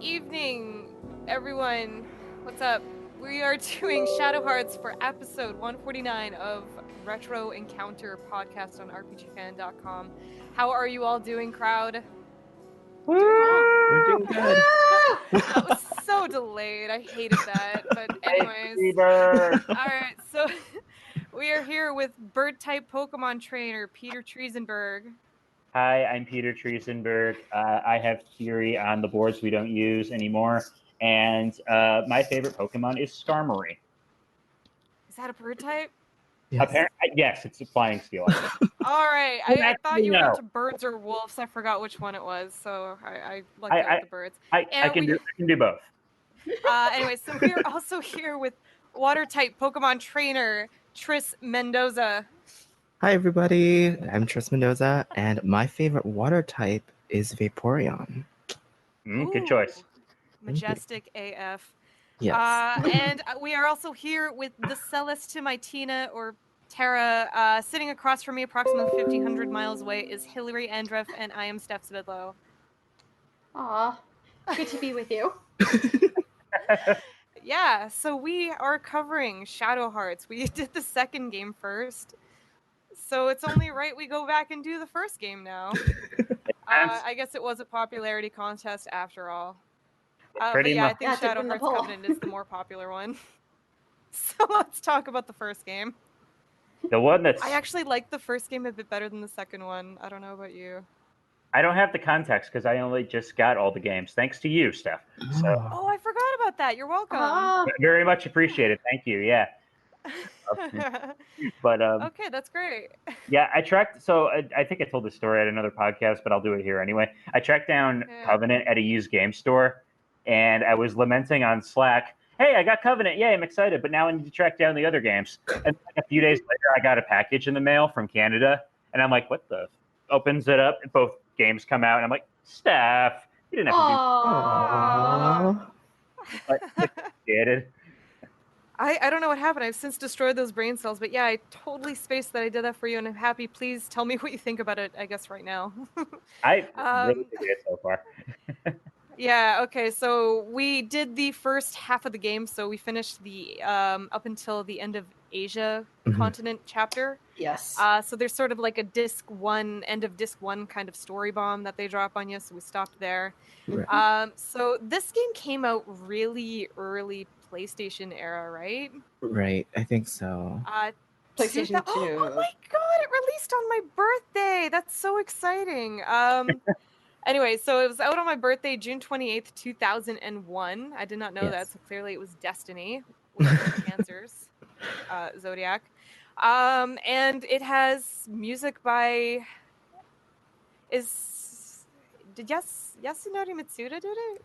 evening, everyone. What's up? We are doing Shadow Hearts for episode 149 of Retro Encounter podcast on RPGFan.com. How are you all doing, crowd? We're doing good. That was so delayed. I hated that. But anyways. Alright, so we are here with bird-type Pokemon trainer Peter Triezenberg. Hi, I'm Peter Triezenberg. I have theory on the boards we don't use anymore, and my favorite Pokemon is Skarmory. Is that a bird type? Yes. Apparently, yes, it's a flying steel. All right, I thought you were no. into birds or wolves. I forgot which one it was, so I lucked out with the birds. I can do both. Anyway, so we're also here with water-type Pokemon trainer Tris Mendoza. Hi, everybody. I'm Tris Mendoza, and my favorite water type is Vaporeon. Good choice. Majestic AF. Yes. And we are also here with the Celeste to my Tina, or Tara. Sitting across from me, approximately 1,500 miles away, is Hilary, Andreff, and I am Sybydlo. Aw, good to be with you. Yeah, so we are covering Shadow Hearts. We did the second game first, so it's only right we go back and do the first game now. I guess it was a popularity contest after all. But yeah, I think Shadow Hearts Covenant is the more popular one. So let's talk about the first game. The one that's... I actually like the first game a bit better than the second one. I don't know about you. I don't have the context because I only just got all the games, thanks to you, Steph. So, oh, I forgot about that. You're welcome. Very much appreciated. Thank you. Yeah. But okay, that's great. Yeah, I tracked. So I think I told this story at another podcast, but I'll do it here anyway. I tracked down Covenant at a used game store, and I was lamenting on Slack, "Hey, I got Covenant! Yay, I'm excited!" But now I need to track down the other games. And like a few days later, I got a package in the mail from Canada, and I'm like, "What the?" Opens it up, and both games come out, and I'm like, "Steph, you didn't have to do." But appreciated. I don't know what happened. I've since destroyed those brain cells, but yeah, I totally spaced that I did that for you, and I'm happy. Please tell me what you think about it, I guess, right now. I really like it so far. Yeah, okay, so we did the first half of the game, so we finished the up until the end of Asia continent chapter. Yes. So there's sort of like a end of disc one kind of story bomb that they drop on you, so we stopped there. Right. So this game came out really early PlayStation era, right? Right, I think so. PlayStation 2. Oh my god, it released on my birthday! That's so exciting. Anyway, so it was out on my birthday, June 28th, 2001. I did not know that, so clearly it was destiny with cancers, Zodiac. And it has music by... Did Yasunori Mitsuda do it?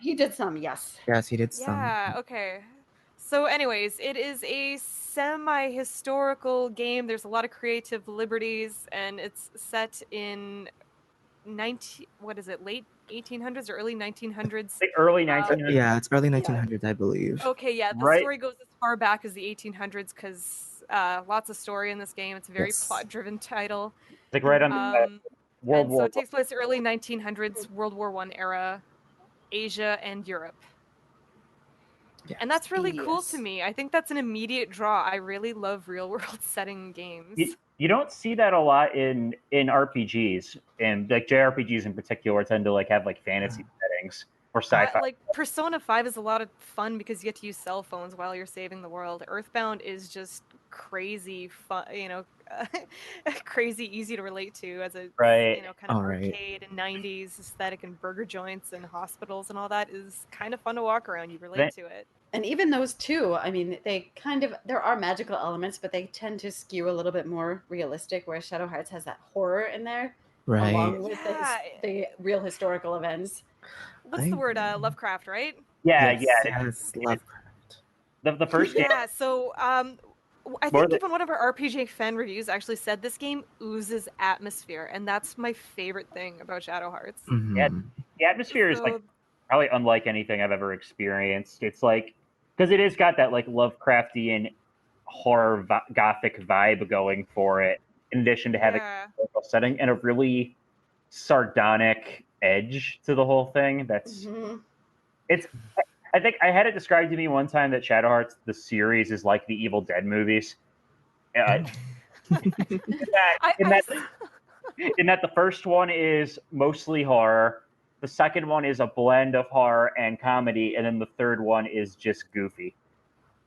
He did some, yes. Yes, he did some. Yeah, okay. So anyways, it is a semi-historical game. There's a lot of creative liberties, and it's set in late 1800s or early 1900s? The early 1900s. Yeah, it's early 1900s, I believe. Okay, yeah, the story goes as far back as the 1800s because lots of story in this game. It's a very plot-driven title. It's like right on the World War. So it takes place early 1900s, World War I era, Asia and Europe. Yes. And that's really cool to me. I think that's an immediate draw. I really love real-world setting games. You don't see that a lot in RPGs, and like JRPGs in particular tend to like have like fantasy settings or sci-fi. Like Persona 5 is a lot of fun because you get to use cell phones while you're saving the world. Earthbound is just crazy fun, crazy easy to relate to as a kind of arcade and 90s aesthetic and burger joints and hospitals and all that is kind of fun to walk around. You relate to it. And even those two, I mean, there are magical elements, but they tend to skew a little bit more realistic, whereas Shadow Hearts has that horror in there, along with the real historical events. What's the word? Lovecraft, right? Yes, Lovecraft. The first game. Yeah, so I think even one of our RPG fan reviews actually said this game oozes atmosphere, and that's my favorite thing about Shadow Hearts. Mm-hmm. Yeah, the atmosphere is like probably unlike anything I've ever experienced. It's like, because it has got that like Lovecraftian horror gothic vibe going for it, in addition to having a local setting and a really sardonic edge to the whole thing. That's it's. I think I had it described to me one time that Shadow Hearts, the series, is like the Evil Dead movies. In that the first one is mostly horror, the second one is a blend of horror and comedy, and then the third one is just goofy.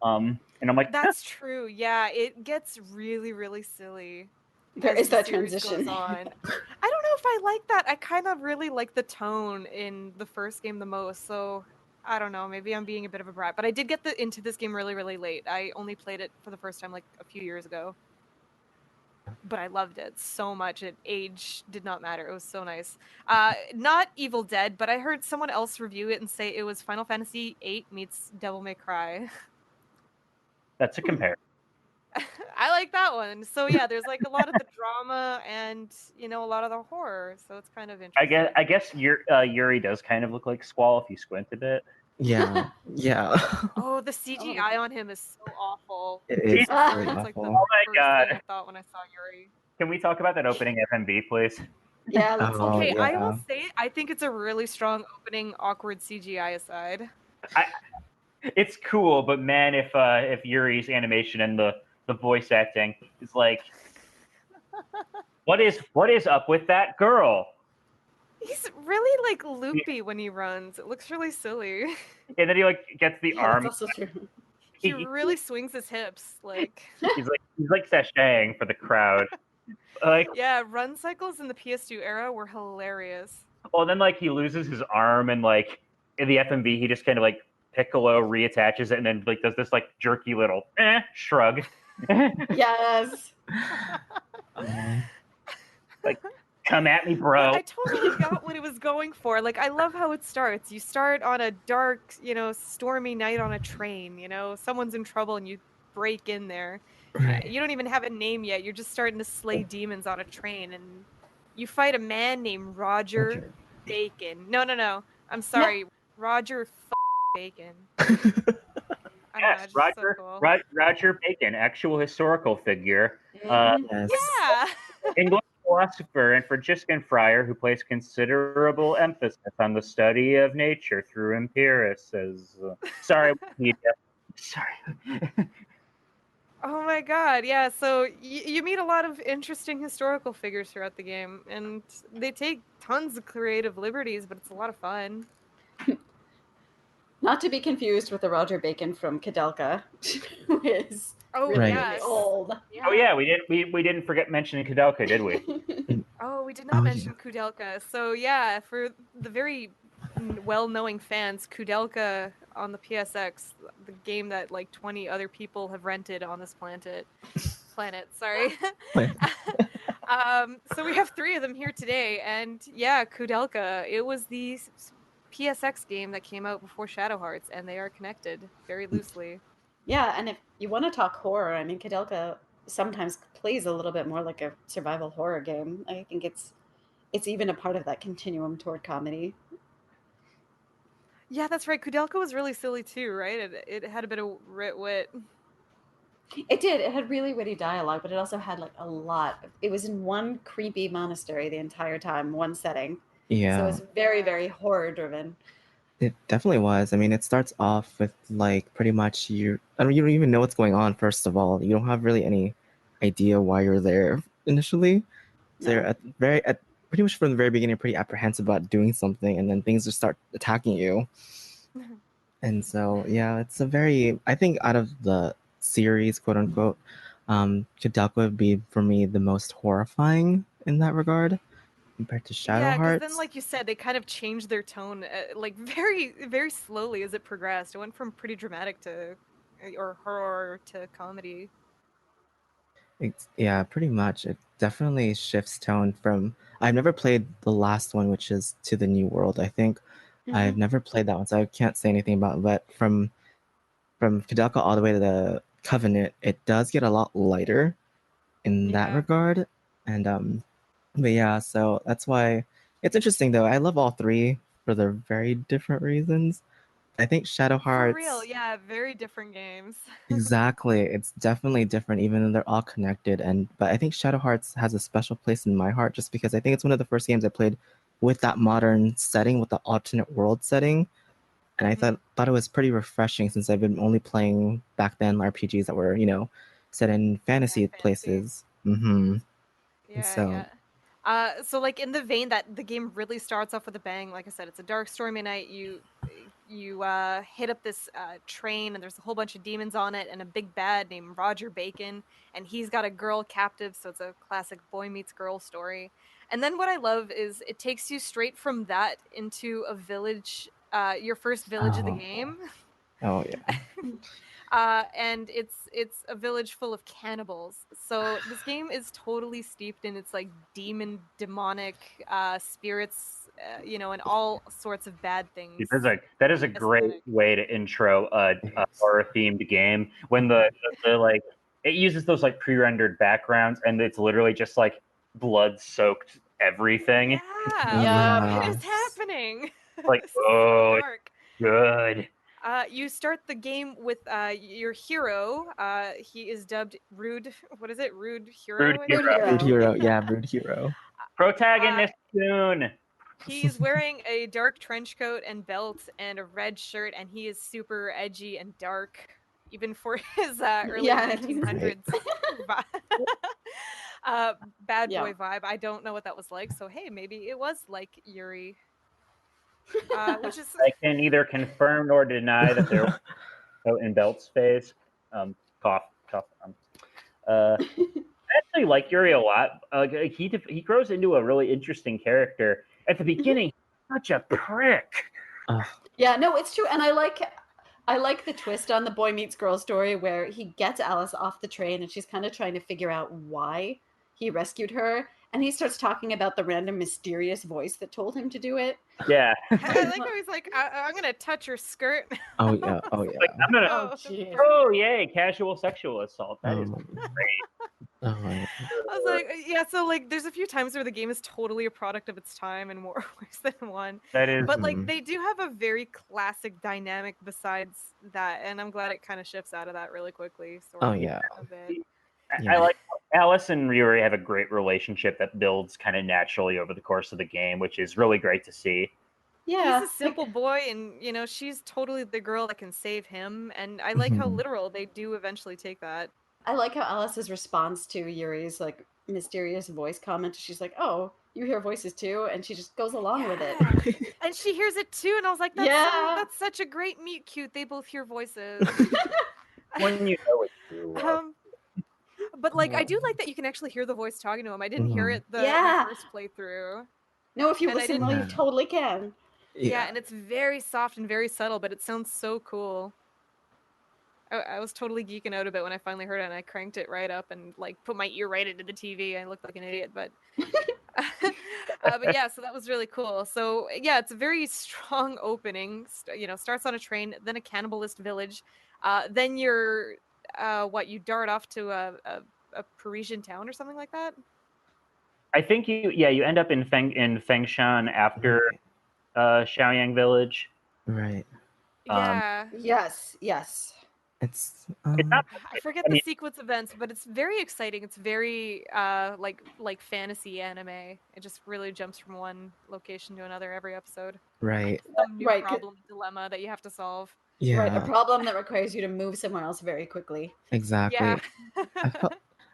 And I'm like, that's true. Yeah, it gets really, really silly. There is that transition. On. I don't know if I like that. I kind of really like the tone in the first game the most. So I don't know. Maybe I'm being a bit of a brat, but I did get into this game really, really late. I only played it for the first time like a few years ago. But I loved it so much. Age did not matter. It was so nice. Not Evil Dead, but I heard someone else review it and say it was Final Fantasy VIII meets Devil May Cry. That's a comparison. I like that one. So yeah, there's like a lot of the drama and a lot of the horror. So it's kind of interesting. I guess Yuri does kind of look like Squall if you squint a bit. Yeah. Oh, the CGI on him is so awful. It is really awful. Like the oh my god! I thought when I saw Yuri. Can we talk about that opening FMV, please? Yeah. Okay, yeah. I will say I think it's a really strong opening. Awkward CGI aside. It's cool, but man, if Yuri's animation and the voice acting is like, what is up with that girl? He's really like loopy when he runs. It looks really silly. And then he like gets the arm. That's also true. He really swings his hips like. He's like sashaying for the crowd. Like yeah, run cycles in the PS2 era were hilarious. Well, then like he loses his arm and like in the FMV he just kind of like Piccolo reattaches it and then like does this like jerky little shrug. Yes. Like, come at me, bro. But I totally got what it was going for. Like, I love how it starts. You start on a dark, stormy night on a train. Someone's in trouble and you break in there. Right. You don't even have a name yet. You're just starting to slay demons on a train, and you fight a man named Roger Bacon. No. I'm sorry, Roger Bacon. Yes, Roger, so cool. Roger Bacon, actual historical figure. Yes. Yeah. English philosopher and Franciscan friar who placed considerable emphasis on the study of nature through empiricism. Sorry, sorry. Oh my god, yeah, so you meet a lot of interesting historical figures throughout the game, and they take tons of creative liberties, but it's a lot of fun. Not to be confused with the Roger Bacon from Kudelka, who is really old. Yeah. Oh yeah, we didn't forget mentioning Kudelka, did we? Oh, we did not mention Kudelka. So yeah, for the very well-knowing fans, Kudelka on the PSX, the game that like 20 other people have rented on this planet. Sorry. So we have 3 of them here today, and yeah, Kudelka. It was the PSX game that came out before Shadow Hearts, and they are connected very loosely. Yeah, and if you want to talk horror, I mean, Kudelka sometimes plays a little bit more like a survival horror game. I think it's even a part of that continuum toward comedy. Yeah, that's right. Kudelka was really silly too, right? It had a bit of wit. It did. It had really witty dialogue, but it also had like a lot. It was in one creepy monastery the entire time, one setting. Yeah. So it was very, very horror driven. It definitely was. I mean, it starts off with like pretty much you don't even know what's going on. First of all, you don't have really any idea why you're there initially. So you're pretty much from the very beginning, pretty apprehensive about doing something, and then things just start attacking you. And so, yeah, it's I think out of the series, quote unquote, Kudelka would be for me the most horrifying in that regard compared to Shadow Hearts. Yeah, because then, like you said, they kind of changed their tone, like very, very slowly as it progressed. It went from pretty dramatic or horror to comedy. Yeah, pretty much. It definitely shifts tone from. I've never played the last one, which is To the New World. I think I've never played that one, so I can't say anything about it. But from Kudelka all the way to the Covenant, it does get a lot lighter in that regard. And but yeah, so that's why it's interesting though. I love all 3 for their very different reasons. I think Shadow Hearts. For real, yeah, very different games. Exactly, it's definitely different, even though they're all connected. But I think Shadow Hearts has a special place in my heart, just because I think it's one of the first games I played with that modern setting, with the alternate world setting. And I thought it was pretty refreshing since I've been only playing back then RPGs that were, set in fantasy places. Mm-hmm. So like in the vein that the game really starts off with a bang, like I said, it's a dark stormy night. You hit up this train and there's a whole bunch of demons on it and a big bad named Roger Bacon, and he's got a girl captive, so it's a classic boy meets girl story. And then what I love is it takes you straight from that into a village, your first village of the game. Oh yeah. And it's a village full of cannibals. So this game is totally steeped in its like demonic spirits, and all sorts of bad things. That is a great way to intro a horror themed game when the like it uses those like pre-rendered backgrounds and it's literally just like blood soaked everything. Yeah. What is happening? Like so dark. Good. You start the game with your hero. He is dubbed Rude. What is it? Rude Hero? Rude Hero. Yeah, Rude Hero. Protagonist soon. He's wearing a dark trench coat and belt and a red shirt, and he is super edgy and dark, even for his early 1900s bad boy vibe. I don't know what that was like, so hey, maybe it was like Yuri. Which is I can neither confirm nor deny that there was in belt space. Cough. I actually like Yuri a lot. He grows into a really interesting character. At the beginning, such a prick. Yeah, no, it's true, and I like the twist on the boy meets girl story where he gets Alice off the train and she's kind of trying to figure out why he rescued her, and he starts talking about the random mysterious voice that told him to do it. Yeah. I like how he's like, I'm gonna touch your skirt. Oh yeah. Like, I'm gonna. Oh yay! Casual sexual assault. That is great. I was like, yeah. So like, there's a few times where the game is totally a product of its time in more ways than one. That is. But like, they do have a very classic dynamic besides that, and I'm glad it kind of shifts out of that really quickly. Yeah. I like Alice and Yuri have a great relationship that builds kind of naturally over the course of the game, which is really great to see. Yeah, he's a simple boy, and she's totally the girl that can save him. And I like how literal they do eventually take that. I like how Alice's response to Yuri's like mysterious voice comment. She's like, "Oh, you hear voices too," and she just goes along with it. And she hears it too, and I was like, "That's such a great meet cute. They both hear voices." When you know it's true. But like, I do like that you can actually hear the voice talking to him. I didn't hear it the first playthrough. No, if you listen, well, you totally can. Yeah, and it's very soft and very subtle, but it sounds so cool. I was totally geeking out about it when I finally heard it, and I cranked it right up and like put my ear right into the TV. I looked like an idiot, but but yeah, so that was really cool. So yeah, it's a very strong opening. Starts on a train, then a cannibalist village, then you're you dart off to a Parisian town or something like that. I think you end up in Fengshan after Xiaoyang Village. Right. Yeah. Yes. It's I forget the sequence of events, but it's very exciting. It's very like fantasy anime. It just really jumps from one location to another every episode. Right. Some new problem, dilemma that you have to solve. Yeah. Right, a problem that requires you to move somewhere else very quickly. Exactly. Yeah.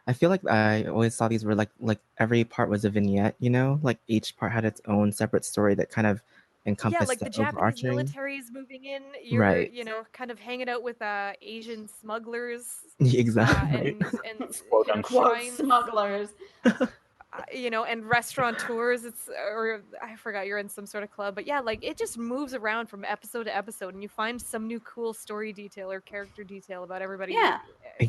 I feel like I always thought these were like every part was a vignette, like each part had its own separate story that kind of encompassed like the Japanese military is moving in. You're, kind of hanging out with Asian smugglers. Exactly. And quote smugglers. And restaurateurs. I forgot, you're in some sort of club, but yeah, like it just moves around from episode to episode, and you find some new cool story detail or character detail about everybody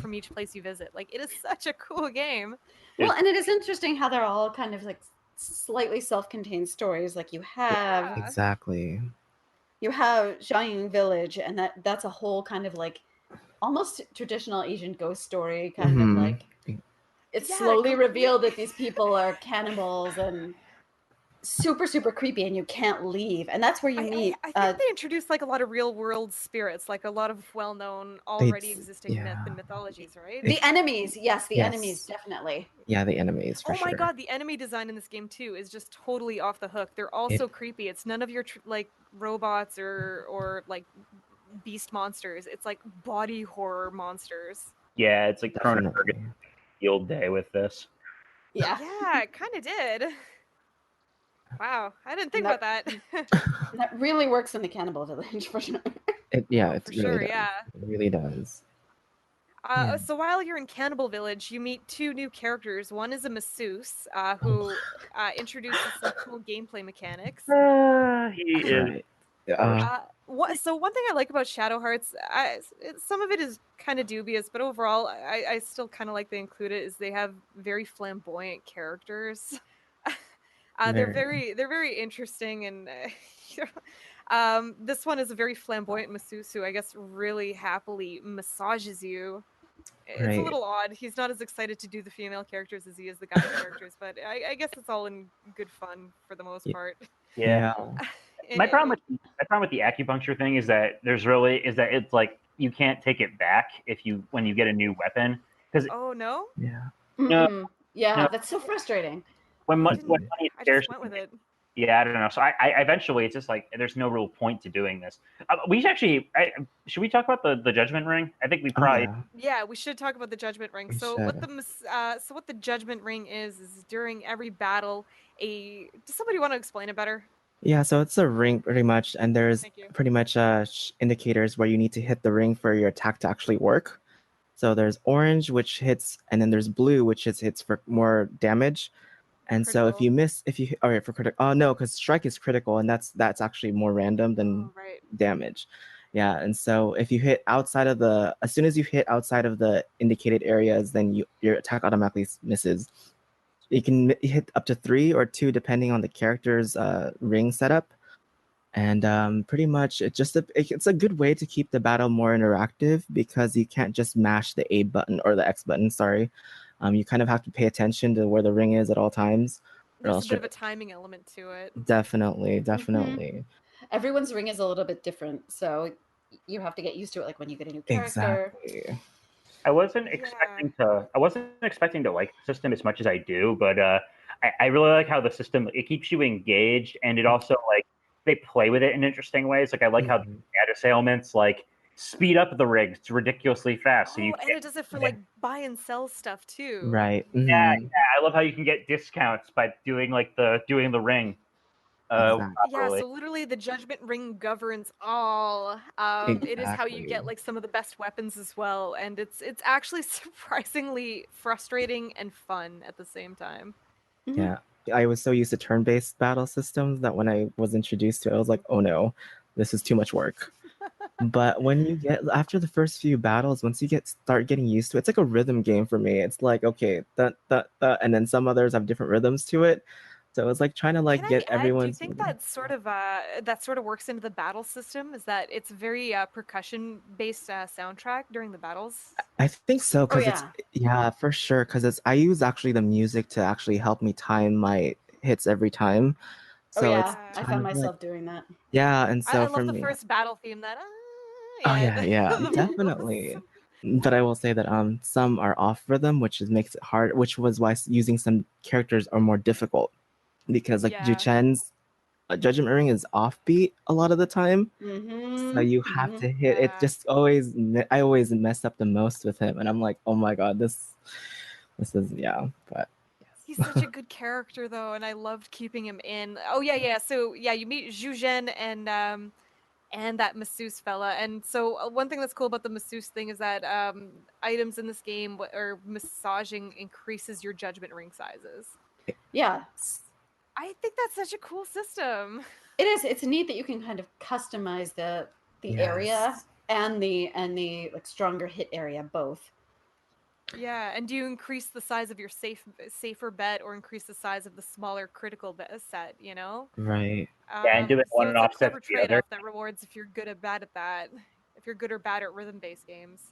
from each place you visit. Like, it is such a cool game. Well, and it is interesting how they're all kind of like slightly self-contained stories. Like you have you have Xiaoyang Village, and that's a whole kind of like almost traditional Asian ghost story, kind of like it's slowly revealed that these people are cannibals, and super, super creepy, and you can't leave. And that's where you meet. I think they introduced like a lot of real world spirits, like a lot of well-known, already existing myth and mythologies, right? The enemies, yes, enemies, definitely. Yeah, the enemies, for sure. Oh my god, the enemy design in this game too is just totally off the hook. They're all so creepy. It's none of your like robots or like beast monsters. It's like body horror monsters. Yeah, it's like Triezenberg field day with this. Yeah. Yeah, it kind of did. Wow, I didn't think about that. That really works in the Cannibal Village for sure. It really does. So while you're in Cannibal Village, you meet two new characters. One is a masseuse who introduces some cool gameplay mechanics. He is. So one thing I like about Shadow Hearts, some of it is kind of dubious, but overall, I still kind of like they include it. Is they have very flamboyant characters. They're very interesting, and this one is a very flamboyant masseuse who I guess really happily massages you. It's a little odd. He's not as excited to do the female characters as he is the guy characters, but I guess it's all in good fun for the most part. Yeah. My problem with the acupuncture thing is that it's like you can't take it back when you get a new weapon. Oh no. No. Yeah, that's so frustrating. When money I just went with it. Yeah, I don't know. So I eventually it's just like there's no real point to doing this. We should we talk about the Judgment Ring? I think we probably yeah, we should talk about the Judgment Ring. So what the Judgment Ring is during every battle does somebody want to explain it better? Yeah, so it's a ring pretty much, and there's pretty much indicators where you need to hit the ring for your attack to actually work. So there's orange, which hits, and then there's blue, which hits for more damage. And so if you miss, for critical, no, because strike is critical, and that's actually more random than damage. Yeah, and so if you hit as soon as you hit outside of the indicated areas, then your attack automatically misses. You can hit up to 3 or 2 depending on the character's ring setup, and pretty much it's a good way to keep the battle more interactive because you can't just mash the A button or the X button. Sorry. You kind of have to pay attention to where the ring is at all times. There's a bit of a timing element to it. Definitely. Mm-hmm. Everyone's ring is a little bit different, so you have to get used to it. Like when you get a new character. Exactly. I wasn't expecting to like the system as much as I do, but I really like how the system keeps you engaged, and it also like they play with it in interesting ways. Like I like how the status ailments like speed up the rigs ridiculously fast. So and it does it for like buy and sell stuff too. Right. Mm-hmm. Yeah, I love how you can get discounts by doing the ring. Yeah, so literally the Judgment Ring governs all. It is how you get like some of the best weapons as well, and it's actually surprisingly frustrating and fun at the same time. Yeah, I was so used to turn-based battle systems that when I was introduced to it, I was like, oh no, this is too much work. But when you get after the first few battles, once you start getting used to it, it's like a rhythm game for me. It's like okay, and then some others have different rhythms to it. So it's like trying to get everyone. Do you think that sort of works into the battle system? Is that it's very percussion based soundtrack during the battles? I think so because it's for sure because I use actually the music to actually help me time my hits every time. So I found myself doing that. Yeah, and so I love the first battle theme that. Definitely. But I will say that some are off rhythm, which makes it hard. Which was why using some characters are more difficult because like Ju Chen's Judgment Ring is offbeat a lot of the time, so you have to hit. It just I always mess up the most with him, and I'm like, oh my god, this is but. He's such a good character though, and I loved keeping him in. Oh yeah. So you meet Zhu Zhen and that masseuse fella. And so one thing that's cool about the masseuse thing is that items in this game or massaging increases your Judgment Ring sizes. Yeah. I think that's such a cool system. It is. It's neat that you can kind of customize the area and the like stronger hit area both. Yeah, and do you increase the size of your safer bet or increase the size of the smaller critical set, you know? Right. And do it one and offset the other. That rewards if you're good or bad at that. If you're good or bad at rhythm-based games.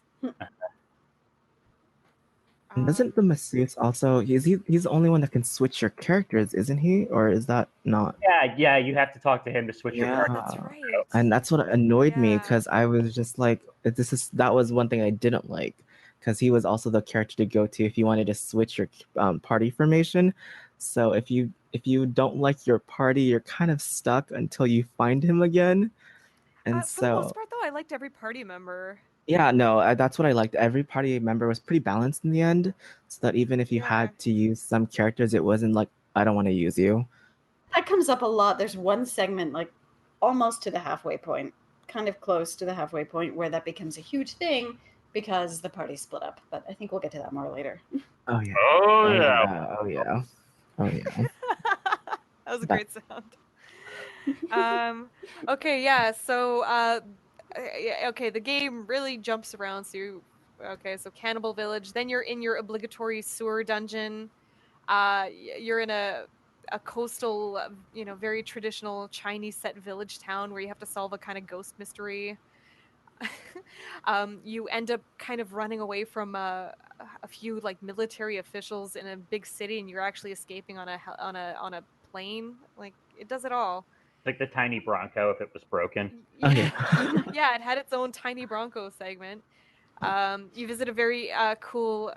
And doesn't the masseuse also? He's the only one that can switch your characters, isn't he? Or is that not? Yeah. You have to talk to him to switch your character. That's right. And that's what annoyed me, because I was just like, that was one thing I didn't like, because he was also the character to go to if you wanted to switch your party formation. So if you don't like your party, you're kind of stuck until you find him again. And for the most part, though, I liked every party member. Yeah, no, that's what I liked. Every party member was pretty balanced in the end, so that even if you had to use some characters, it wasn't like, I don't want to use you. That comes up a lot. There's one segment, like almost to the halfway point, kind of close to the halfway point, where that becomes a huge thing because the party split up. But I think we'll get to that more later. Oh yeah. Oh yeah. Oh yeah. Oh yeah. That was a great sound. Okay, yeah. So, okay, the game really jumps around. So, so Cannibal Village. Then you're in your obligatory sewer dungeon. You're in a coastal, very traditional Chinese set village town where you have to solve a kind of ghost mystery. You end up kind of running away from a few like military officials in a big city, and you're actually escaping on a plane. Like, it does it all. Like the tiny Bronco if it was broken. Yeah, yeah, it had its own tiny Bronco segment. You visit a very cool,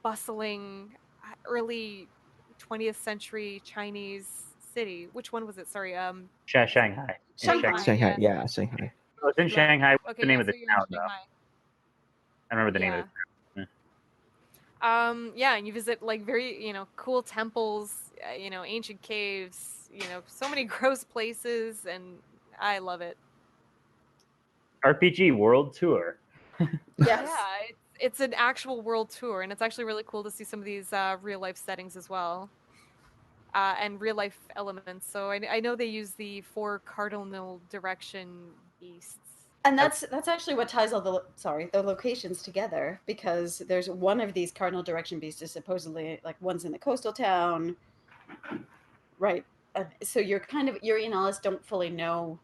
bustling early 20th century Chinese city. Which one was it? Sorry, Shanghai. Shanghai. Yeah, Shanghai. Oh, it's in Shanghai. What's the name of the town, though? I remember the name of the town. Yeah, and you visit like very, cool temples, ancient caves, so many gross places, and I love it. RPG World Tour. Yes. Yeah, it's an actual world tour, and it's actually really cool to see some of these real life settings as well. And real life elements. So I know they use the 4 cardinal direction beasts. And that's actually what ties all the locations together, because there's one of these cardinal direction beasts is supposedly like one's in the coastal town, right? So you're Yuri and Alice don't fully know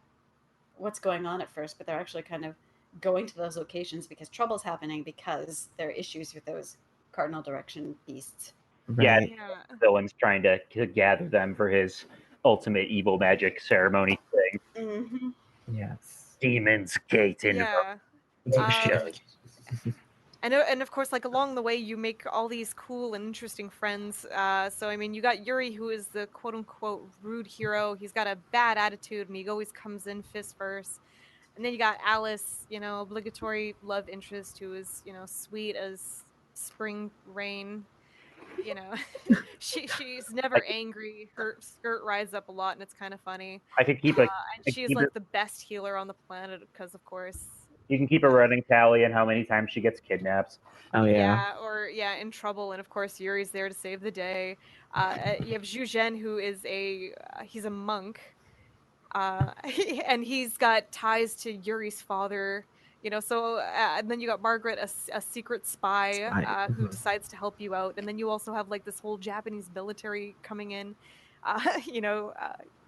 what's going on at first, but they're actually kind of going to those locations because trouble's happening, because there are issues with those cardinal direction beasts. Right. Yeah, the villain's trying to gather them for his ultimate evil magic ceremony thing. Mm-hmm. Yes. Demon's Gate in and of course, like along the way, you make all these cool and interesting friends. So I mean, you got Yuri, who is the quote unquote rude hero. He's got a bad attitude, and he always comes in fist first. And then you got Alice, obligatory love interest, who is sweet as spring rain. She's never angry. Her skirt rides up a lot, and it's kind of funny. I could keep and she's like the best healer on the planet, because of course you can keep a running tally on how many times she gets kidnapped. Oh yeah. In trouble, and of course Yuri's there to save the day. You have Zhu Zhen, who is he's a monk, and he's got ties to Yuri's father. So and then you got Margaret, a secret spy who decides to help you out, and then you also have like this whole Japanese military coming in,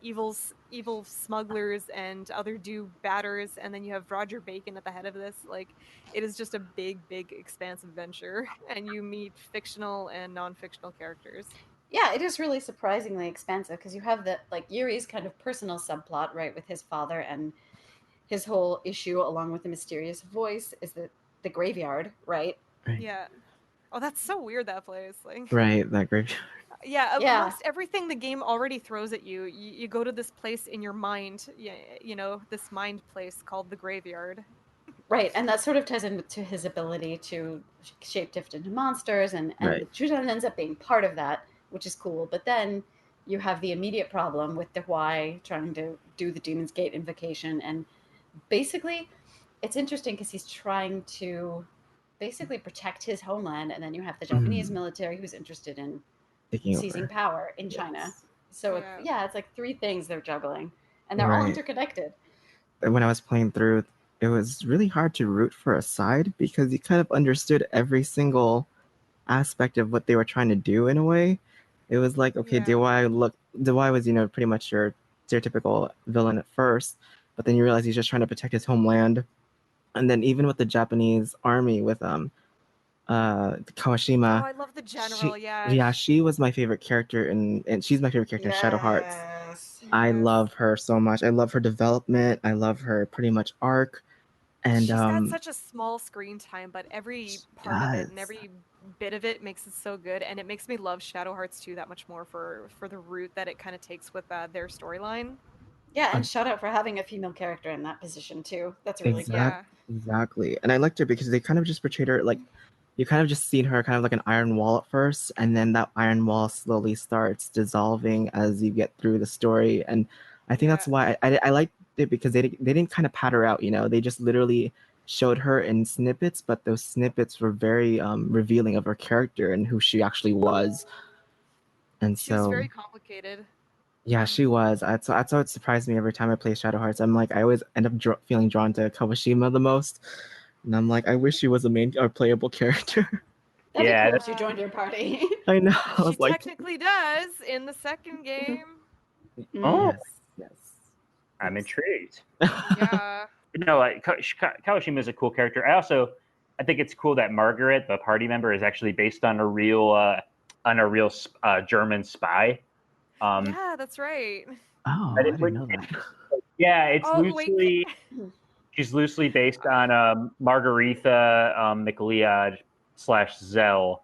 evil smugglers and other do-batters, and then you have Roger Bacon at the head of this. Like, it is just a big, expansive venture, and you meet fictional and non-fictional characters. Yeah, it is really surprisingly expansive, because you have Yuri's kind of personal subplot, right, with his father, and his whole issue, along with the mysterious voice, is the graveyard, right? Yeah. Oh, that's so weird, that place. Like, right, that graveyard. Yeah, amongst everything the game already throws at you, you go to this place in your mind, this mind place called the graveyard. Right, and that sort of ties into his ability to shapeshift into monsters, and the Zhu Zhen ends up being part of that, which is cool. But then you have the immediate problem with the Huai trying to do the Demon's Gate invocation, and basically it's interesting because he's trying to basically protect his homeland, and then you have the Japanese military who's interested in seizing power in China. So it's like 3 things they're juggling, and they're all interconnected. When I was playing through, it was really hard to root for a side, because you kind of understood every single aspect of what they were trying to do in a way. It was like, okay, Dewey was, pretty much your stereotypical villain at first, but then you realize he's just trying to protect his homeland. And then even with the Japanese army, with Kawashima. Oh, I love the general. Yeah, she was my favorite character, and she's my favorite character in Shadow Hearts. I love her so much. I love her development. I love her pretty much arc. And she's got such a small screen time, but every part of it and every bit of it makes it so good, and it makes me love Shadow Hearts 2 that much more for the route that it kind of takes with their storyline. Yeah, and shout out for having a female character in that position too. That's really cool. Yeah. Exactly. And I liked her because they kind of just portrayed her like, you kind of just seen her kind of like an iron wall at first, and then that iron wall slowly starts dissolving as you get through the story. And I think that's why I liked it, because they didn't kind of pat her out, you know. They just literally showed her in snippets, but those snippets were very revealing of her character and who she actually was. And she was very complicated. Yeah, she was. That's how it surprised me every time I play Shadow Hearts. I'm like, I always end up feeling drawn to Kawashima the most. And I'm like, I wish she was a main or playable character. That'd be cool if she joined your party. I know. She technically does in the second game. Oh, yes. I'm intrigued. Yeah. No, Kawashima is a cool character. I think it's cool that Margaret, the party member, is actually based on a real German spy. Yeah, that's right. Oh, I didn't know that. Yeah, it's loosely. She's loosely based on Margaretha McLeod / Zell,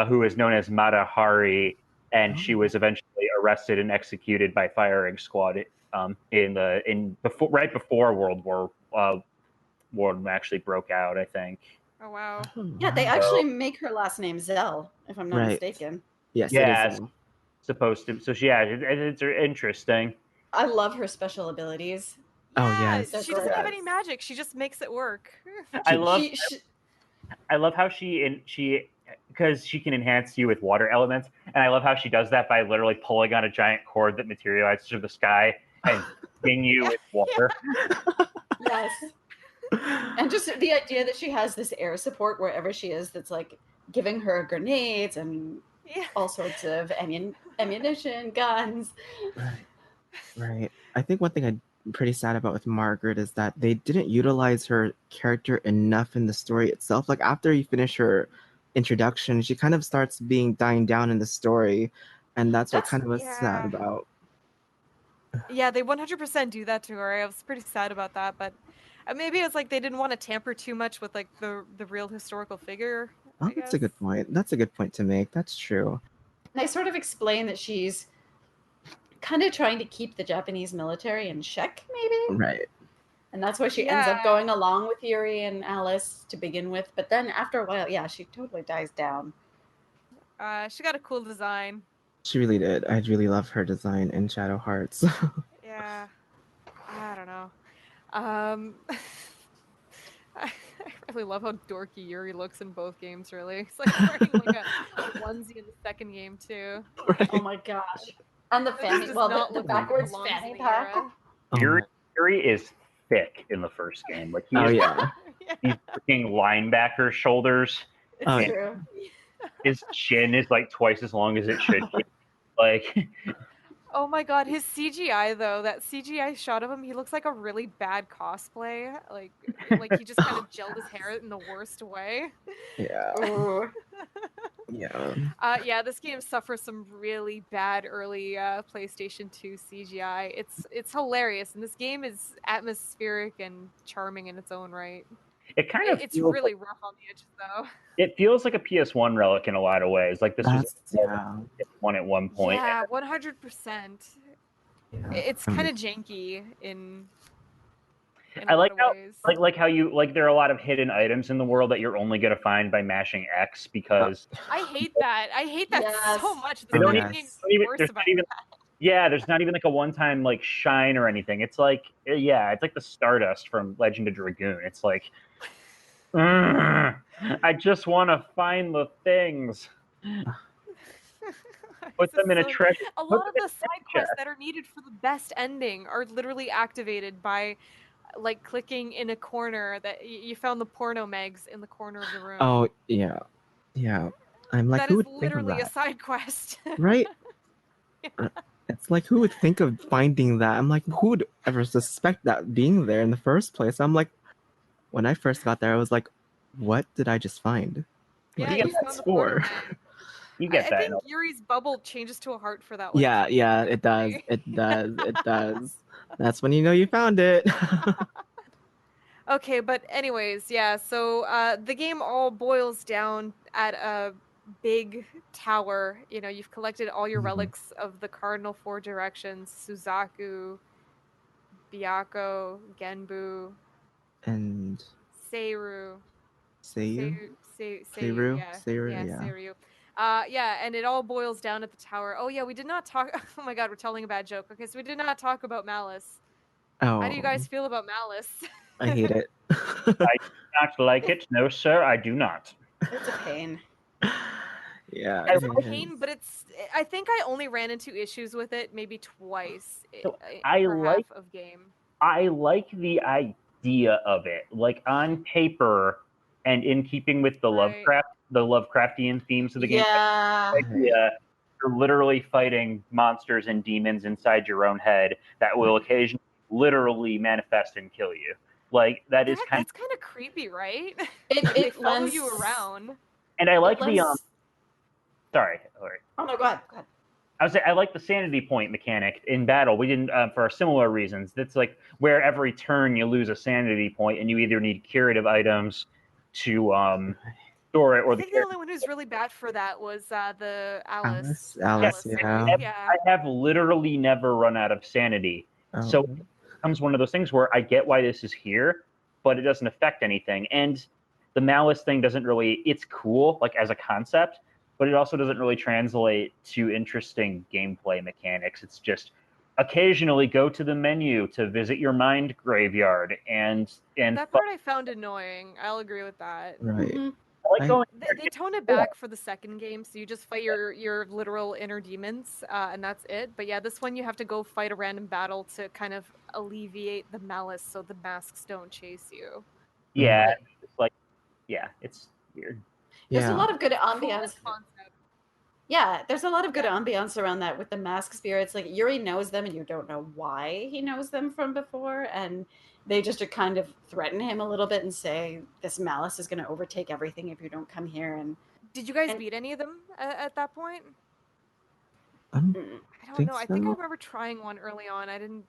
who is known as Mata Hari, and she was eventually arrested and executed by firing squad right before World War actually broke out, I think. Oh wow. Yeah, they actually make her last name Zell, if I'm not mistaken. Yes, yeah, it is Zell. Supposed to. So yeah, it's interesting. I love her special abilities. Yeah, she doesn't have any magic. She just makes it work. I love how because she can enhance you with water elements, and I love how she does that by literally pulling on a giant cord that materializes through the sky and hitting you with water. Yes. And just the idea that she has this air support wherever she is, that's like giving her grenades and all sorts of ammunition, guns. Right. I think one thing I'm pretty sad about with Margaret is that they didn't utilize her character enough in the story itself. Like, after you finish her introduction, she kind of starts dying down in the story, and that's what kind of was sad about. Yeah, they 100% do that to her. I was pretty sad about that, but maybe it's like they didn't want to tamper too much with like the real historical figure. Oh, that's a good point. That's a good point to make. That's true. They sort of explain that she's kind of trying to keep the Japanese military in check, maybe? Right. And that's why she ends up going along with Yuri and Alice to begin with. But then after a while, she totally dies down. She got a cool design. She really did. I really love her design in Shadow Hearts. Yeah. I don't know. I really love how dorky Yuri looks in both games, really. It's like wearing like a onesie in the second game, too. Right. Oh my gosh. And the fanny, the backwards fanny pack. Yuri is thick in the first game. Like he's freaking linebacker shoulders. It's true. His chin is like twice as long as it should be. Like, oh my god, his CGI though, that CGI shot of him, he looks like a really bad cosplay. Like he just kind of gelled his hair in the worst way. Yeah. Yeah, this game suffers some really bad early PlayStation 2 CGI. It's hilarious, and this game is atmospheric and charming in its own right. It's really rough on the edges, though. It feels like a PS1 relic in a lot of ways. Like this was one at one point. Yeah, 100%. It's kind of janky in I like how like how you like there are a lot of hidden items in the world that you're only gonna find by mashing X because I hate that. I hate that so much. There's not even like a one-time like shine or anything. It's like it's like the Stardust from Legend of Dragoon. It's like I just want to find the things. Put them in a treasure. A lot of the side quests that are needed for the best ending are literally activated by like clicking in a corner that you found the porno megs in the corner of the room. Oh yeah. I'm like, that who is would literally think of that? a side quest, right? It's like, who would think of finding that? I'm like, who would ever suspect that being there in the first place? I'm like, when I first got there, I was like, what did I just find? Yeah, you you got found the four. portal. You get I that. think Yuri's bubble changes to a heart for that one. Yeah, too, yeah, it does. It does. It does. That's when you know you found it. Okay, but anyways, yeah, so the game all boils down at a big tower. You know, you've collected all your relics of the cardinal four directions, Suzaku, Byakko, Genbu, and Seiru. Seiyu? Seiyu, yeah. Seiru, Yeah, yeah. Seiru. Yeah, and it all boils down at the tower. Oh yeah, we did not talk oh my god, we're telling a bad joke. Okay, so we did not talk about Malice. Oh, How do you guys feel about Malice? I hate it. I do not like it. No, sir, I do not. It's a pain. Yeah, It's a pain, but I think I only ran into issues with it maybe twice So per half of game. I like the idea of it. Like on paper and in keeping with the Lovecraftian themes of the game. Yeah. You're literally fighting monsters and demons inside your own head that will occasionally literally manifest and kill you. Like that's kind of creepy, right? It follow you around. And I like the sorry. Oh no, go ahead. I like the sanity point mechanic in battle. We didn't for similar reasons. That's like where every turn you lose a sanity point, and you either need curative items to store it, or I think the only one who's really bad for that was the Alice. Alice, yeah. I have literally never run out of sanity, so it becomes one of those things where I get why this is here, but it doesn't affect anything. And the Malice thing doesn't really. It's cool, like as a concept, but it also doesn't really translate to interesting gameplay mechanics. It's just occasionally go to the menu to visit your mind graveyard and that part I found annoying. I'll agree with that. Right. Mm-hmm. I like going they tone it back for the second game, so you just fight your literal inner demons, and that's it. But yeah, this one you have to go fight a random battle to kind of alleviate the malice, so the masks don't chase you. Yeah, it's like it's weird. There's a lot of good ambiance. Concept. Yeah, there's a lot of good ambiance around that with the mask spirits. Like Yuri knows them, and you don't know why he knows them from before, and they just kind of threaten him a little bit and say, "This malice is going to overtake everything if you don't come here." And did you guys beat any of them at that point? I don't know. I think I remember trying one early on. I didn't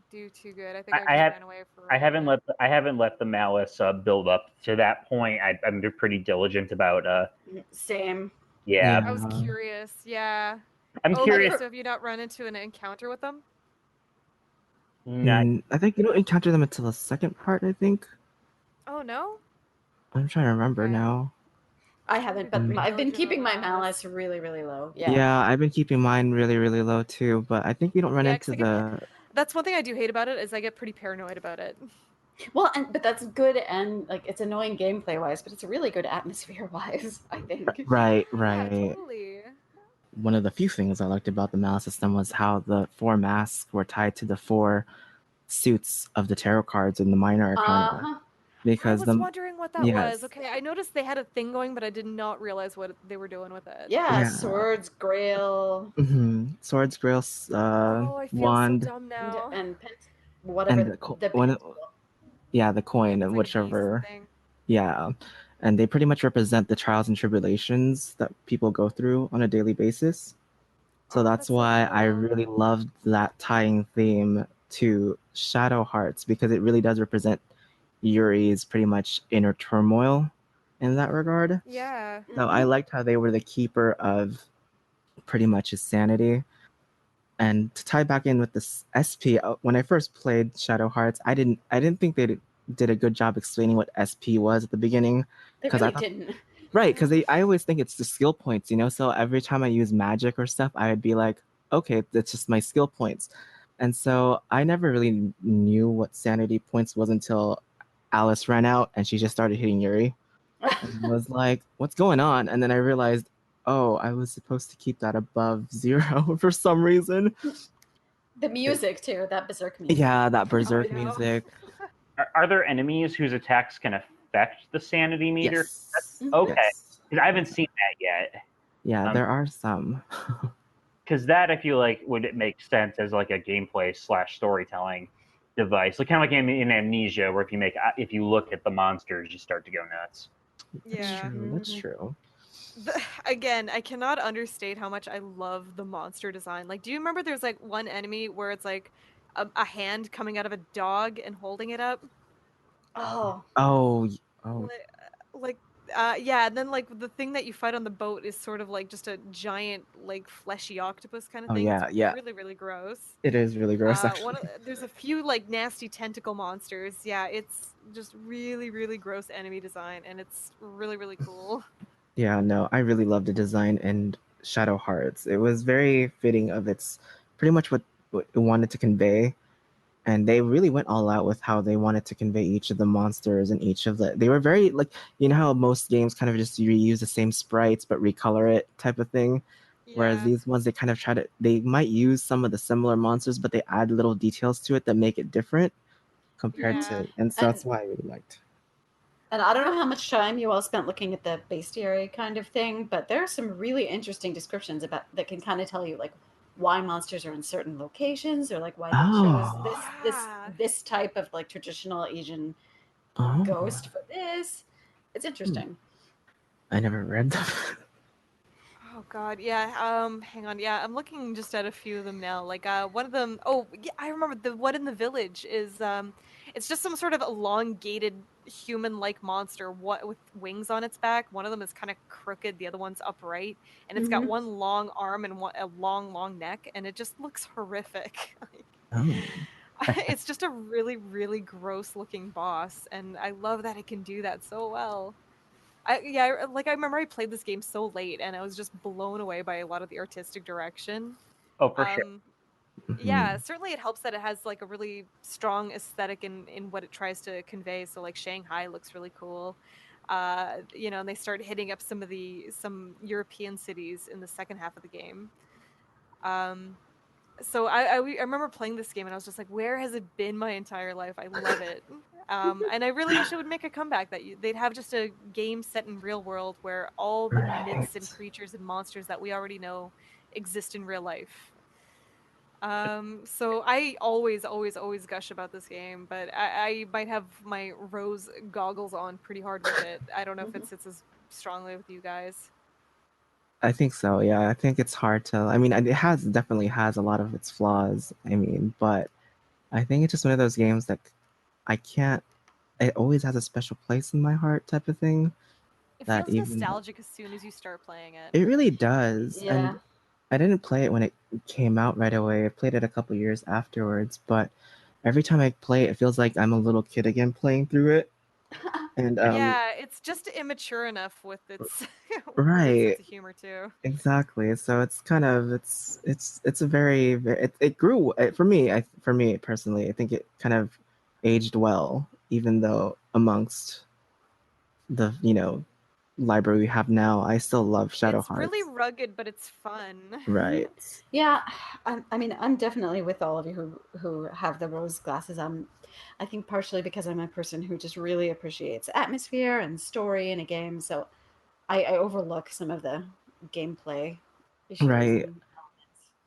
do too good. I think I just ran away for. I haven't let the malice build up to that point. I'm pretty diligent about. Same. Yeah. I was curious. Yeah. I'm curious. So have you not run into an encounter with them? I think you don't encounter them until the second part, I think. Oh, no? I'm trying to remember now. I haven't, but I've been keeping my malice really, really low. Yeah, I've been keeping mine really, really low too, but I think you don't run into the... That's one thing I do hate about it, is I get pretty paranoid about it. Well, but that's good, and like it's annoying gameplay wise, but it's really good atmosphere wise, I think. Right. Yeah, totally. One of the few things I liked about the malice system was how the 4 masks were tied to the 4 suits of the tarot cards in the minor arcana. Because I was wondering what that was. Okay, I noticed they had a thing going, but I did not realize what they were doing with it. Yeah. Swords, Grail. Swords, Grail, I feel wand. So dumb now. And whatever. And the coin, of whichever. Yeah. And they pretty much represent the trials and tribulations that people go through on a daily basis. So that's why I really loved that tying theme to Shadow Hearts, because it really does represent Yuri's pretty much inner turmoil in that regard. Yeah. So I liked how they were the keeper of pretty much his sanity. And to tie back in with this SP, when I first played Shadow Hearts, I didn't think they did a good job explaining what SP was at the beginning. They really didn't. Right, because I always think it's the skill points, so every time I use magic or stuff, I would be like, okay, that's just my skill points. And so I never really knew what sanity points was until Alice ran out and she just started hitting Yuri. And I was like, what's going on? And then I realized, oh, I was supposed to keep that above 0 for some reason. The music too, that berserk music. Yeah, that berserk music. Are there enemies whose attacks can affect the sanity meter? Yes. Okay, because I haven't seen that yet. Yeah, there are some. Because that, I feel like, would make sense as like a gameplay / storytelling device, like kind of like in Amnesia, where if you look at the monsters, you start to go nuts. Yeah, that's true. Again, I cannot understate how much I love the monster design. Like, do you remember there's like one enemy where it's like a hand coming out of a dog and holding it up? Oh. Oh. Like, yeah, and then like the thing that you fight on the boat is sort of like just a giant, like fleshy octopus kind of thing. Yeah, it's yeah. really, really gross. It is really gross, actually. There's a few like nasty tentacle monsters. Yeah, it's just really, really gross enemy design, and it's really, really cool. Yeah, no, I really love the design in Shadow Hearts. It was very fitting of its pretty much what it wanted to convey. And they really went all out with how they wanted to convey each of the monsters and each of they were very like, you know how most games kind of just reuse the same sprites but recolor it type of thing. Yeah. Whereas these ones, they kind of they might use some of the similar monsters, but they add little details to it that make it different compared to, and so that's why I really liked. And I don't know how much time you all spent looking at the bestiary kind of thing, but there are some really interesting descriptions about that can kind of tell you like why monsters are in certain locations, or like why they chose this type of like traditional Asian ghost for this. It's interesting. I never read them. Oh God, yeah. Hang on. Yeah, I'm looking just at a few of them now. Like, one of them. Oh, yeah, I remember the one in the village is it's just some sort of elongated human-like monster. What with wings on its back. One of them is kind of crooked. The other one's upright, and it's got one long arm and a long, long neck, and it just looks horrific. It's just a really, really gross-looking boss, and I love that it can do that so well. I remember I played this game so late, and I was just blown away by a lot of the artistic direction. Oh, for sure. Yeah, certainly it helps that it has like a really strong aesthetic in what it tries to convey. So like Shanghai looks really cool. And they start hitting up some European cities in the second half of the game. So I remember playing this game and I was just like, where has it been my entire life? I love it. And I really wish it would make a comeback, that they'd have just a game set in real world where all the myths and creatures and monsters that we already know exist in real life. So I always gush about this game, but I might have my rose goggles on pretty hard with it. I don't know if it sits as strongly with you guys. I think so. Yeah, I think it's hard to. I mean, it definitely has a lot of its flaws. I mean, but I think it's just one of those games that I can't. It always has a special place in my heart, type of thing. It feels nostalgic as soon as you start playing it. It really does. Yeah. And I didn't play it when it came out right away. I played it a couple years afterwards, but every time I play it, it feels like I'm a little kid again playing through it. And yeah, it's just immature enough with its right sense of humor too. Exactly. So it's kind of it's a very it grew for me personally. I think it kind of aged well, even though amongst the library we have now, I still love Shadow Hearts. It's really rugged, but it's fun. Right. Yeah, I mean, I'm definitely with all of you who have the rose glasses. I think partially because I'm a person who just really appreciates atmosphere and story in a game, so I overlook some of the gameplay issues. Right. And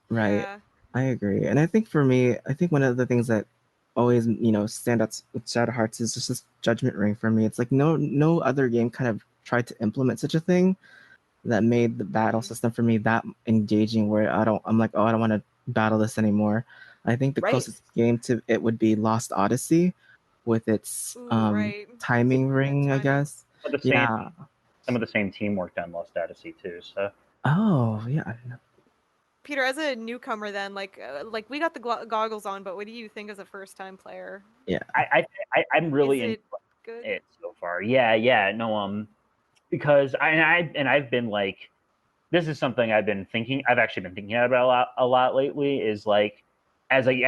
right. Yeah. I agree, and I think for me, I think one of the things that always stand out with Shadow Hearts is just this judgment ring for me. It's like no other game kind of tried to implement such a thing that made the battle system for me that engaging, where I'm like, oh, I don't want to battle this anymore. I think the closest game to it would be Lost Odyssey with its timing ring, I guess. Some of the same team worked on Lost Odyssey too. So. Oh yeah. Peter, as a newcomer, then like we got the goggles on, but what do you think as a first-time player? Yeah, I'm really enjoying it so far. Yeah, no, because I've been like, this is something I've actually been thinking about a lot lately. Is like, as we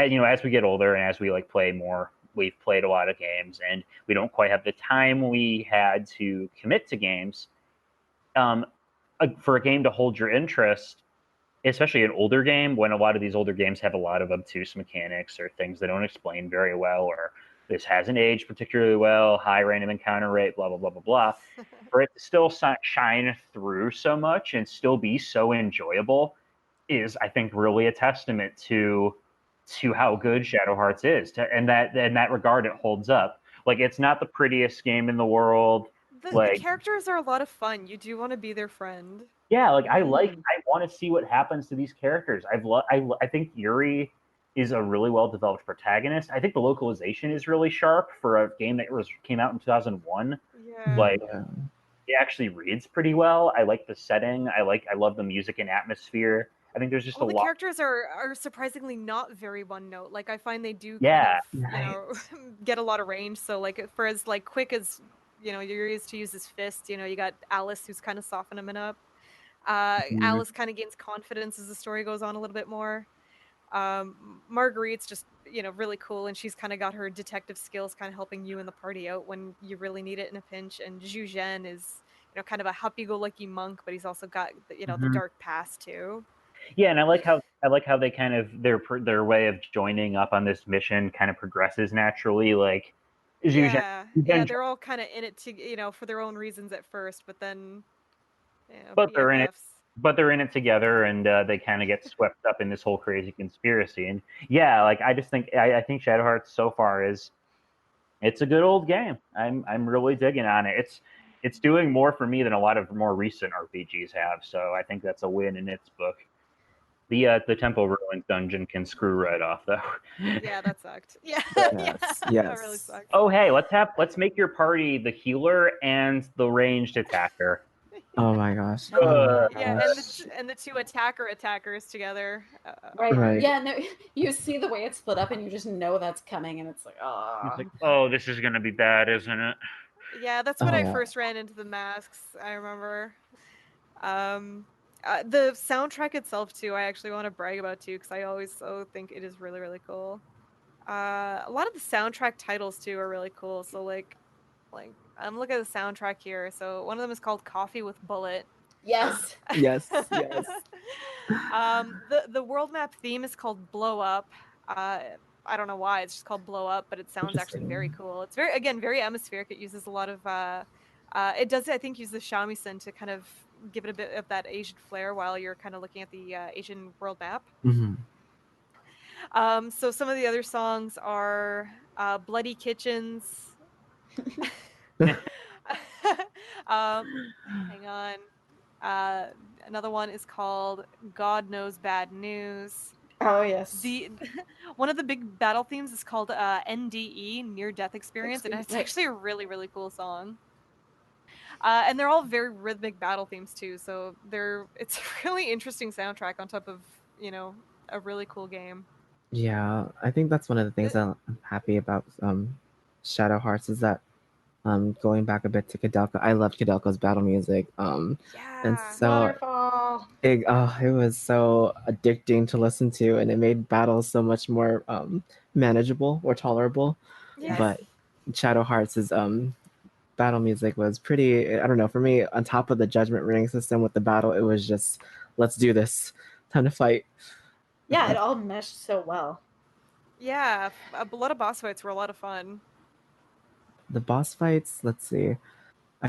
get older and as we like play more, we've played a lot of games and we don't quite have the time we had to commit to games. For a game to hold your interest, especially an older game, when a lot of these older games have a lot of obtuse mechanics or things they don't explain very well, or this hasn't aged particularly well, high random encounter rate, blah, blah, blah, blah, blah, for it to still shine through so much and still be so enjoyable is, I think, really a testament to how good Shadow Hearts is. And that in that regard, it holds up. Like, it's not the prettiest game in the world. The characters are a lot of fun. You do want to be their friend. Yeah, like I want to see what happens to these characters. I think Yuri is a really well developed protagonist. I think the localization is really sharp for a game that came out in 2001. Yeah. Like it actually reads pretty well. I like the setting. I love the music and atmosphere. I think there's just a lot. The characters are surprisingly not very one note. Like I find they do get a lot of range. So like for as like quick as you're used to use his fist. You got Alice who's kind of softening him up. Alice kind of gains confidence as the story goes on a little bit more. Marguerite's just really cool, and she's kind of got her detective skills, kind of helping you and the party out when you really need it in a pinch. And Zhu Zhen is kind of a happy-go-lucky monk, but he's also got the dark past too. Yeah, and I like how they kind of their way of joining up on this mission kind of progresses naturally. Like Zhu Zhen, they're all kind of in it to for their own reasons at first, but then they're in it. But they're in it together, and they kind of get swept up in this whole crazy conspiracy. And like I just think I think Shadow Hearts so far it's a good old game. I'm really digging on it. It's doing more for me than a lot of more recent RPGs have. So I think that's a win in its book. The Temple Ruins dungeon can screw right off though. Yeah, that sucked. Yeah, yes. That really sucked. Oh hey, let's make your party the healer and the ranged attacker. Oh my gosh. And the two attackers together. Right. Yeah, no, you see the way it's split up and you just know that's coming, and it's like, oh, this is gonna be bad, isn't it? Yeah, that's when I first ran into the masks, I remember. The soundtrack itself too, I actually want to brag about too, because I always think it is really, really cool. A lot of the soundtrack titles too are really cool. So like I'm looking at the soundtrack here. So one of them is called Coffee with Bullet. Yes. Yes. The world map theme is called Blow Up. I don't know why it's just called Blow Up, but it sounds actually very cool. It's very atmospheric. It uses a lot of it does, I think, use the shamisen to kind of give it a bit of that Asian flair while you're kind of looking at the Asian world map. So some of the other songs are Bloody Kitchens. Hang on. Another one is called God Knows Bad News. Oh yes. One of the big battle themes is called NDE, Near Death Experience, and it's actually a really, really cool song. And they're all very rhythmic battle themes too, so it's a really interesting soundtrack on top of a really cool game. Yeah, I think that's one of the things that I'm happy about Shadow Hearts is that going back a bit to Kudelka, I loved Kudelka's battle music. And so Waterfall. It was so addicting to listen to, and it made battles so much more manageable or tolerable. Yes. But Shadow Hearts' battle music was pretty, I don't know, for me, on top of the Judgment Ring system with the battle, it was just, let's do this. Time to fight. Yeah, it all meshed so well. Yeah, a lot of boss fights were a lot of fun. The boss fights, let's see. I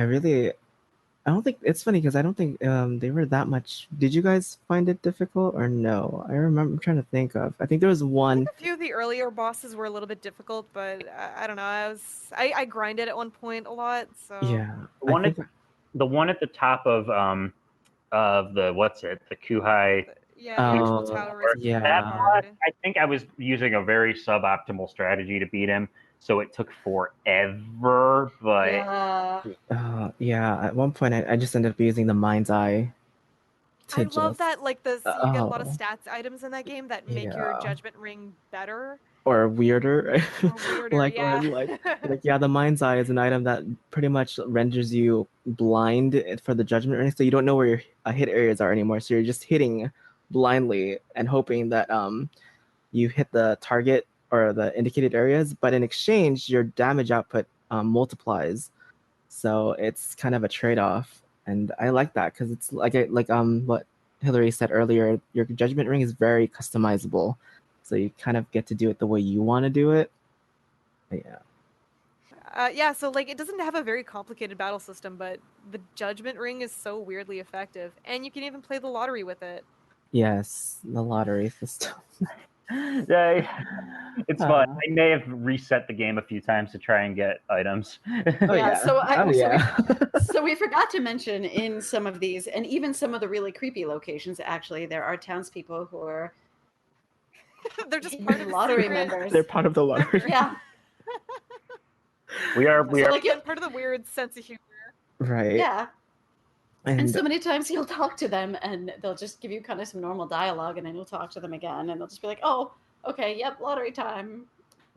don't think, it's funny because I don't think they were that much. Did you guys find it difficult or no? I'm trying to think of. I think there was one. A few of the earlier bosses were a little bit difficult, but I don't know. I grinded at one point a lot. So yeah, the one at the top of the the Kuhai. Tower. Yeah. I think I was using a very suboptimal strategy to beat him, so it took forever. But at one point I just ended up using the Mind's Eye. I love that, like you get a lot of stats items in that game that make your Judgment Ring better. Or weirder. The Mind's Eye is an item that pretty much renders you blind for the Judgment Ring, so you don't know where your hit areas are anymore. So you're just hitting blindly and hoping that you hit the target or the indicated areas, but in exchange your damage output multiplies. So it's kind of a trade-off, and I like that because it's like what Hilary said earlier, your Judgment Ring is very customizable, so you kind of get to do it the way you want to do it. But so like it doesn't have a very complicated battle system, but the Judgment Ring is so weirdly effective, and you can even play the lottery with it. Yes, the lottery system. It's fun. I may have reset the game a few times to try and get items. So we forgot to mention in some of these, and even some of the really creepy locations, actually, there are townspeople who are they're just part of lottery members. They're part of the lottery. Yeah. We are like part of the weird sense of humor. Right. Yeah. And so many times you'll talk to them and they'll just give you kind of some normal dialogue, and then you'll talk to them again and they'll just be like, oh, okay, yep, lottery time.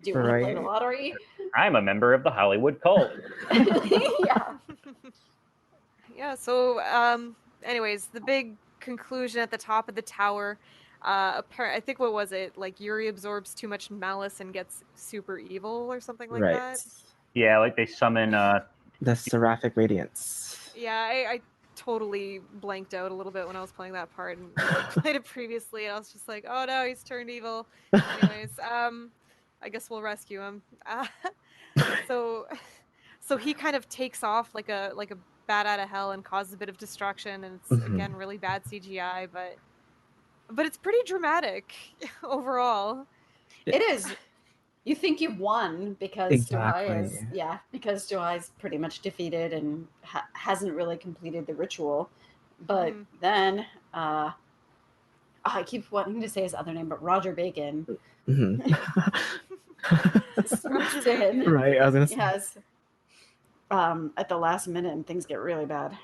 Do you want to play the lottery? I'm a member of the Hollywood cult. Yeah. Yeah, so anyways, the big conclusion at the top of the tower, I think, what was it? Like Yuri absorbs too much malice and gets super evil or something like that. Yeah, like they summon the seraphic radiance. Yeah, I totally blanked out a little bit when I was playing that part and played it previously, and I was just like, oh no, he's turned evil. Anyways, I guess we'll rescue him. So he kind of takes off like a bat out of hell and causes a bit of destruction, and it's again really bad CGI, but it's pretty dramatic overall. It is. You think you've won because because Joai's pretty much defeated and hasn't really completed the ritual. But then, I keep wanting to say his other name, but Roger Bacon. Swoops in. Right, I was gonna say. Yes. At the last minute, and things get really bad.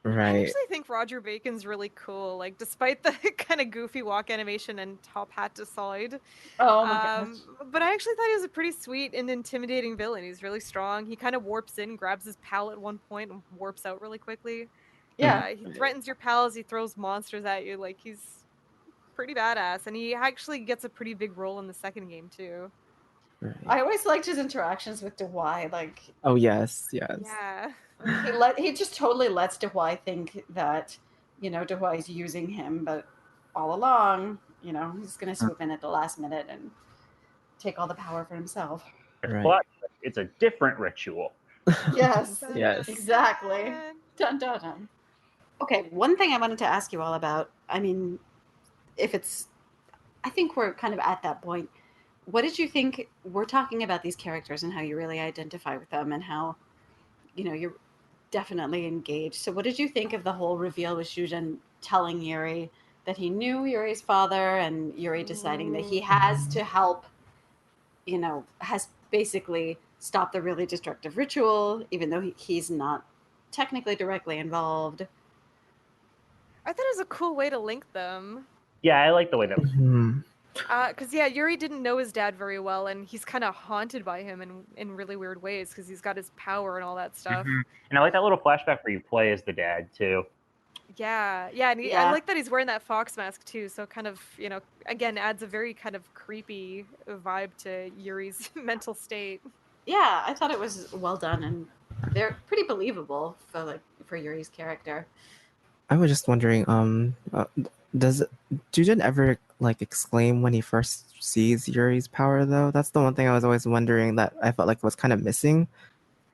Right. I actually think Roger Bacon's really cool. Like, despite the kind of goofy walk animation and top hat decide. Oh my gosh. But I actually thought he was a pretty sweet and intimidating villain. He's really strong. He kind of warps in, grabs his pal at one point, and warps out really quickly. Yeah. He threatens your pals. He throws monsters at you. Like, he's pretty badass. And he actually gets a pretty big role in the second game, too. Right. I always liked his interactions with Dewey. Like, oh yes. Yeah. He just totally lets Dewey think that, Dewey's using him, but all along, he's going to swoop in at the last minute and take all the power for himself. Right. But it's a different ritual. Yes. Yes. Exactly. Dun, dun, dun. Okay, one thing I wanted to ask you all about, I mean, I think we're kind of at that point. What did you think? We're talking about these characters and how you really identify with them and how, you're definitely engaged. So what did you think of the whole reveal with Shujin telling Yuri that he knew Yuri's father, and Yuri deciding that he has to help, has basically stopped the really destructive ritual, even though he's not technically directly involved? I thought it was a cool way to link them. Yeah, I like the way that. Because Yuri didn't know his dad very well, and he's kind of haunted by him in really weird ways because he's got his power and all that stuff. And I like that little flashback where you play as the dad too. Yeah, and I like that he's wearing that fox mask too, so kind of, again, adds a very kind of creepy vibe to Yuri's mental state. Yeah, I thought it was well done, and they're pretty believable for Yuri's character. I was just wondering, does Jujin ever exclaim when he first sees Yuri's power though? That's the one thing I was always wondering that I felt like was kind of missing.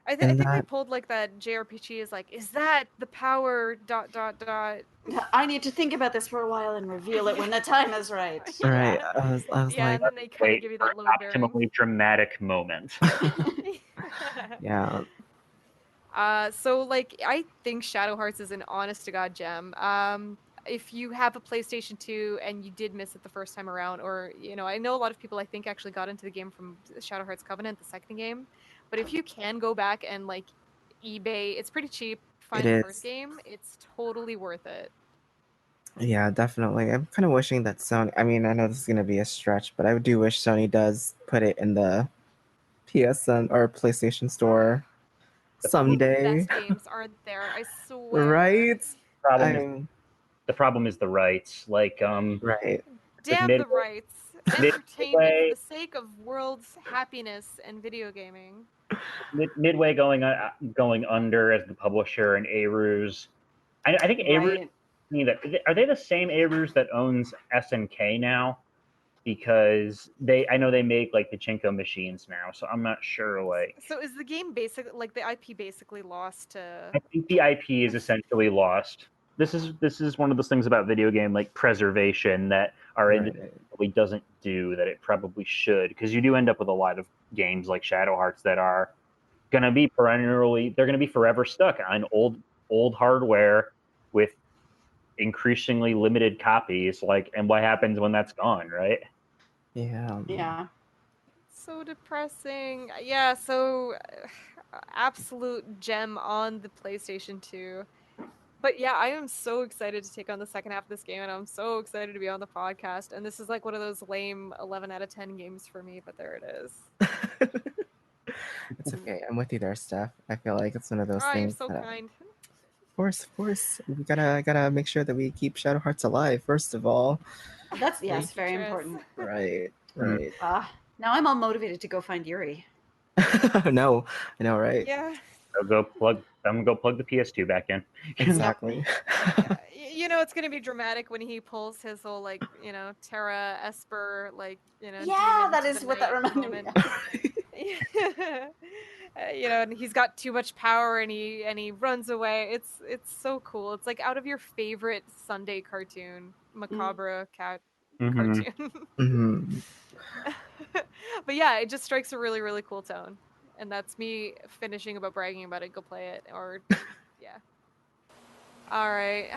I think they pulled that JRPG is is that the power ... I need to think about this for a while and reveal it when the time is right. Right. I was like, and then they kind of give you that low optimally dramatic moment. Yeah. So I think Shadow Hearts is an honest to God gem. If you have a PlayStation 2 and you did miss it the first time around, or I know a lot of people I think actually got into the game from Shadow Hearts Covenant, the second game. But if you can go back and eBay, it's pretty cheap. Find the first game, it's totally worth it. Yeah, definitely. I'm kind of wishing that Sony. I mean, I know this is gonna be a stretch, but I do wish Sony does put it in the PSN or PlayStation Store someday. The best games aren't there, I swear. Right. The problem is the rights. Right. Damn the rights. Entertainment for the sake of world's happiness and video gaming. Midway going under as the publisher, and Aru's. I think Aru's. Are they the same Aru's that owns SNK now? Because I know they make the Pachinko machines now, so I'm not sure. So is the game basically the IP basically lost to? I think the IP is essentially lost. this is one of those things about video game like preservation that our industry really doesn't do that it probably should, because you do end up with a lot of games like Shadow Hearts that are going to be they're going to be forever stuck on old hardware with increasingly limited copies. Like, and what happens when that's gone, right? Yeah. So depressing. Yeah, so absolute gem on the PlayStation 2. But yeah, I am so excited to take on the second half of this game, and I'm so excited to be on the podcast. And this is like one of those lame 11 out of 10 games for me, but there it is. It's okay. I'm with you there, Steph. I feel like it's one of those things. You're so kind. Of course. We gotta make sure that we keep Shadow Hearts alive, first of all. That's very important. Right. Now I'm all motivated to go find Yuri. No, I know, right? Yeah. I'm gonna go plug the PS2 back in. Exactly. You know, it's gonna be dramatic when he pulls his whole, like, you know, Terra Esper, like, you know. Yeah, that is what that reminded me of. You know, and he's got too much power, and he runs away. It's so cool. It's like out of your favorite Sunday cartoon, macabre cat cartoon. But yeah, it just strikes a really, really cool tone. And that's me finishing about bragging about it. Go play it. Or, yeah. All right.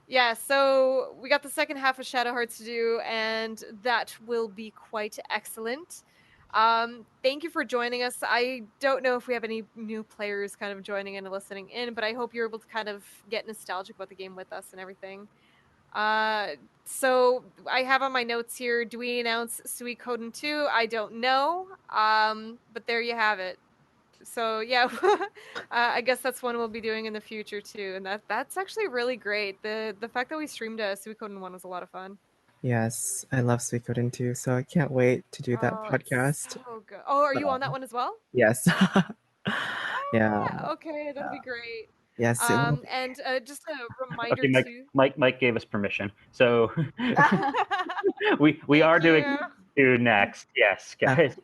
Yeah, so we got the second half of Shadow Hearts to do, and that will be quite excellent. Thank you for joining us. I don't know if we have any new players kind of joining in and listening in, but I hope you're able to kind of get nostalgic about the game with us and everything. So I have on my notes here, do we announce Suikoden 2? I don't know. But there you have it. So yeah, I guess that's one we'll be doing in the future too, and that's actually really great. The fact that we streamed a Suikoden 1 was a lot of fun. Yes, I love Suikoden too, so I can't wait to do that podcast. So good. Oh, are you on that one as well? Yes. Yeah. Okay, that'll be great. Yes. And just a reminder too. Mike gave us permission, so we are doing next. Yes, guys.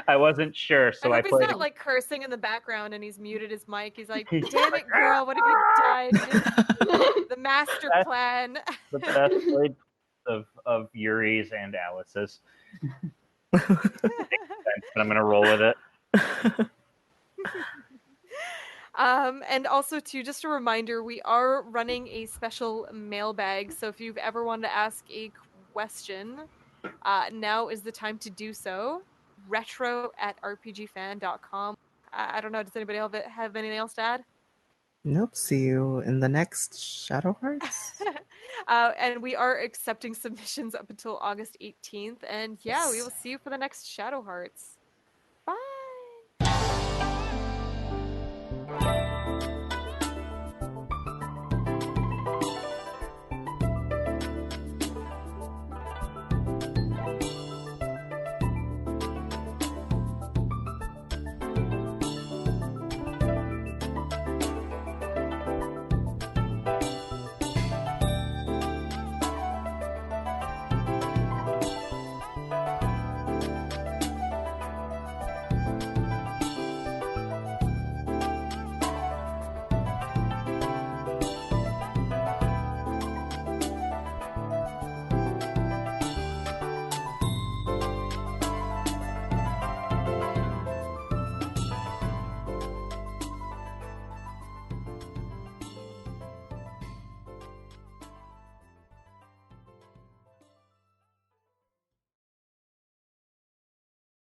I wasn't sure, so I hope he's not like cursing in the background and he's muted his mic. He's like, "Damn it, girl! What have you done? The master plan." The best played of Yuri's and Alice's. But I'm gonna roll with it. And also too, just a reminder, we are running a special mailbag. So if you've ever wanted to ask a question, now is the time to do so. retro@rpgfan.com. I don't know. Does anybody have anything else to add? Nope. See you in the next Shadow Hearts. And we are accepting submissions up until August 18th. And yeah, we will see you for the next Shadow Hearts.